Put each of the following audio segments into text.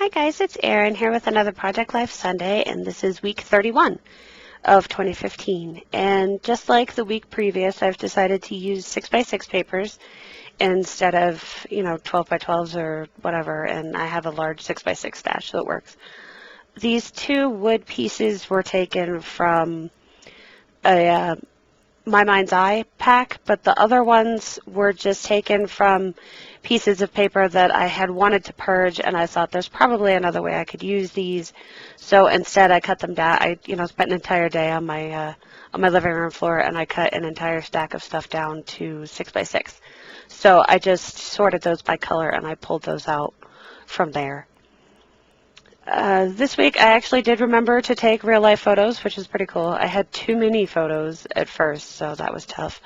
Hi guys, it's Erin here with another Project Life Sunday, and this is week 31 of 2015. And just like the week previous, I've decided to use 6x6 papers instead of, 12 by 12s or whatever, and I have a large 6x6 stash, so it works. These two wood pieces were taken from a My Mind's Eye pack, but the other ones were just taken from pieces of paper that I had wanted to purge, and I thought there's probably another way I could use these. So instead I cut them down. I spent an entire day on my living room floor, and I cut an entire stack of stuff down to 6x6. So I just sorted those by color, and I pulled those out from there. This week I actually did remember to take real life photos, which is pretty cool. I had too many photos at first, so that was tough.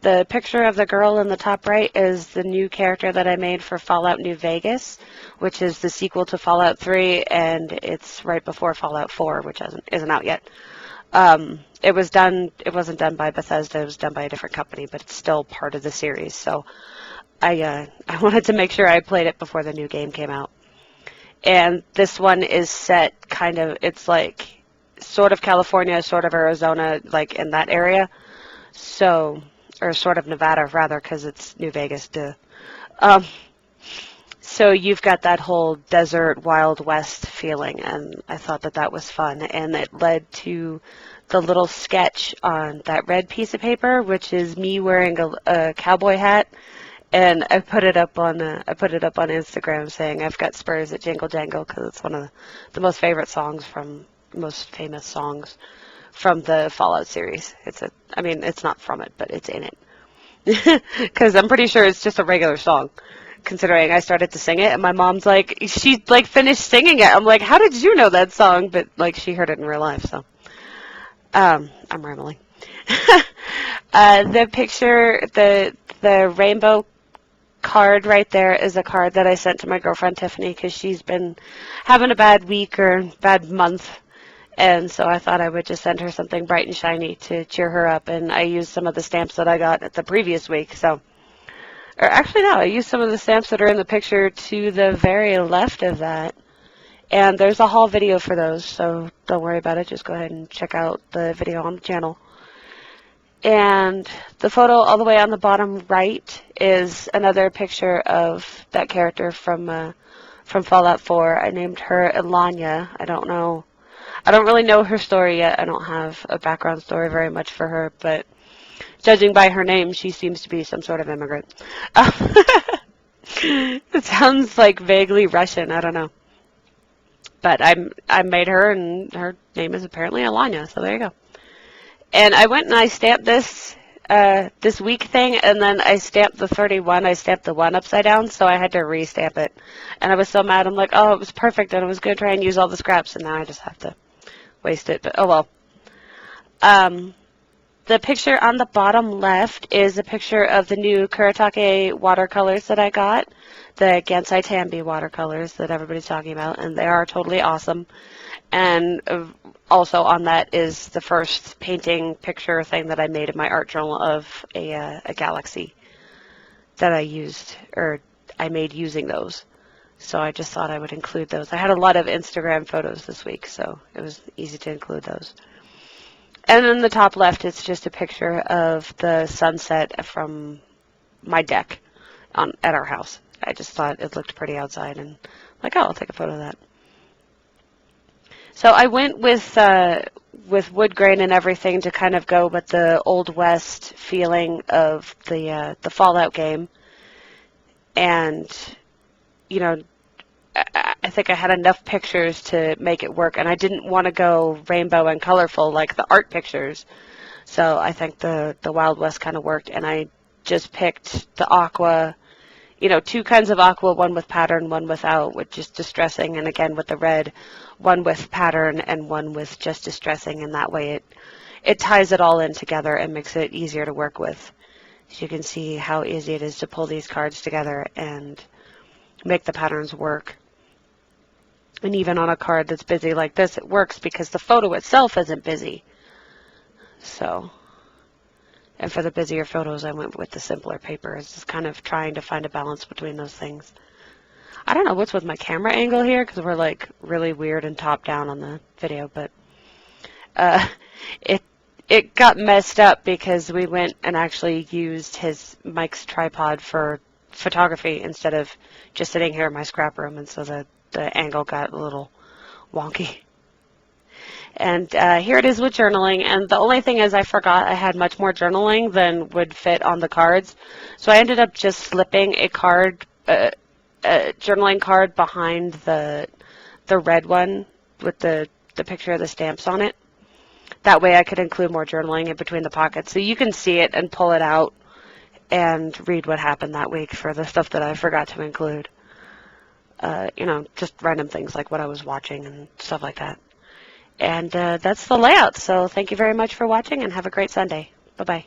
The picture of the girl in the top right is the new character that I made for Fallout New Vegas, which is the sequel to Fallout 3, and it's right before Fallout 4, which isn't out yet. It wasn't done by Bethesda, it was done by a different company, but it's still part of the series, so I wanted to make sure I played it before the new game came out. And this one is set it's like sort of California, sort of Arizona, like in that area. So, or sort of Nevada, rather, because it's New Vegas, duh. So you've got that whole desert, Wild West feeling, and I thought that was fun. And it led to the little sketch on that red piece of paper, which is me wearing a cowboy hat. And I put it up on Instagram saying I've got spurs that jingle jangle, because it's one of the most famous songs from the Fallout series. It's not from it, but it's in it. Because I'm pretty sure it's just a regular song, considering I started to sing it, and my mom's like, she finished singing it. I'm like, how did you know that song? But she heard it in real life, so I'm rambling. The picture, the rainbow card right there is a card that I sent to my girlfriend Tiffany, because she's been having a bad week or bad month, and so I thought I would just send her something bright and shiny to cheer her up. And I used some of the stamps that I got at the previous week, I used some of the stamps that are in the picture to the very left of that, and there's a haul video for those, so don't worry about it, just go ahead and check out the video on the channel. And the photo all the way on the bottom right is another picture of that character from Fallout 4. I named her Elanya. I don't really know her story yet. I don't have a background story very much for her, but judging by her name, she seems to be some sort of immigrant. It sounds like vaguely Russian. I don't know. But I made her, and her name is apparently Elanya, so there you go. And I went and I stamped this week thing, and then I stamped the 31. I stamped the 1 upside down, so I had to re-stamp it. And I was so mad. I'm like, oh, it was perfect, and I was going to try and use all the scraps, and now I just have to waste it. But oh well. The picture on the bottom left is a picture of the new Kuretake watercolors that I got, the Gansai Tambi watercolors that everybody's talking about, and they are totally awesome. And also on that is the first painting picture thing that I made in my art journal of a galaxy that I made using those. So I just thought I would include those. I had a lot of Instagram photos this week, so it was easy to include those. And then the top left is just a picture of the sunset from my deck at our house. I just thought it looked pretty outside, and I'll take a photo of that. So I went with wood grain and everything to kind of go with the Old West feeling of the Fallout game. And, I think I had enough pictures to make it work, and I didn't want to go rainbow and colorful like the art pictures. So I think the Wild West kind of worked, and I just picked the aqua, 2 kinds of aqua, one with pattern, one without, with just distressing, and again with the red, one with pattern and one with just distressing, and that way it ties it all in together and makes it easier to work with. So you can see how easy it is to pull these cards together and make the patterns work. And even on a card that's busy like this, it works because the photo itself isn't busy. So, and for the busier photos, I went with the simpler paper. It's just kind of trying to find a balance between those things. I don't know what's with my camera angle here because we're like really weird and top down on the video, but uh, it it got messed up because we went and actually used his Mike's tripod for photography instead of just sitting here in my scrap room, and so the angle got a little wonky. And here it is with journaling, and the only thing is I forgot I had much more journaling than would fit on the cards, so I ended up just slipping a journaling card behind the red one with the picture of the stamps on it. That way I could include more journaling in between the pockets, so you can see it and pull it out and read what happened that week for the stuff that I forgot to include. Just random things like what I was watching and stuff like that. And that's the layout. So thank you very much for watching and have a great Sunday. Bye-bye.